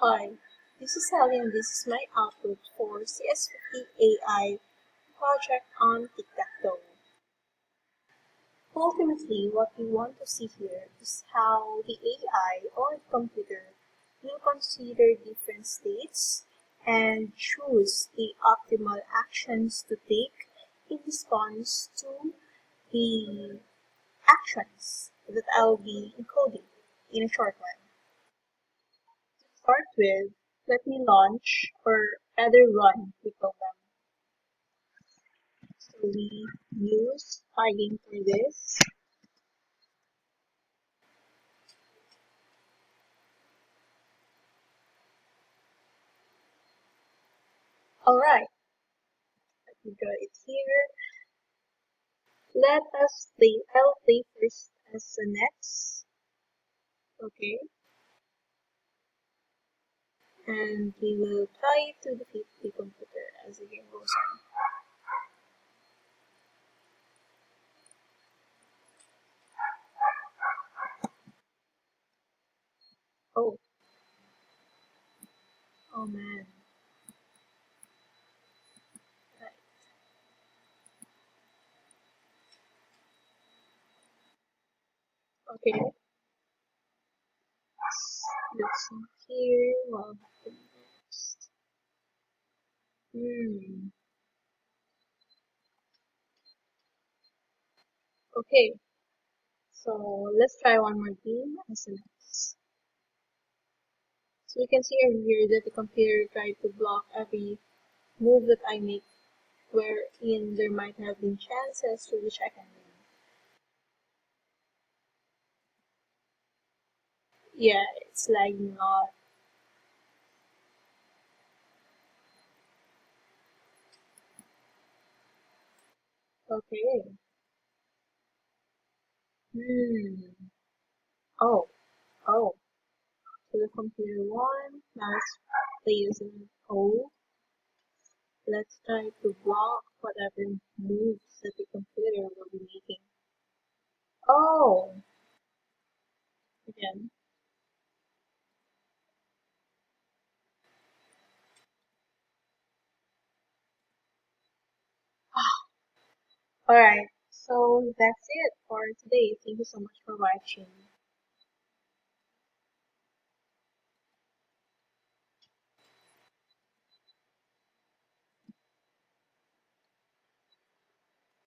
Hi, this is Sally and this is my output for CS50 AI project on Tictactoe. Ultimately, what we want to see here is how the AI or the computer will consider different states and choose the optimal actions to take in response to the actions that I'll be encoding in a short while. To start with, let me launch or rather run the program. So we use Python for this. Alright, let me draw it here. Let us play, I'll play first as the next. Okay. And we will try to defeat the computer as the game goes on. Oh. Oh man. Right. Okay. Let's see here. What will happen next? Okay. So let's try one more game as the next. So you can see over here that the computer tried to block every move that I make wherein there might have been chances to which I can win. Yeah, it's lagging a lot. Okay. Hmm. Oh. Oh. So the computer won. Now let's play using O. Let's try to block whatever moves that the computer will be making. Oh. Again. Alright. So that's it for today. Thank you so much for watching.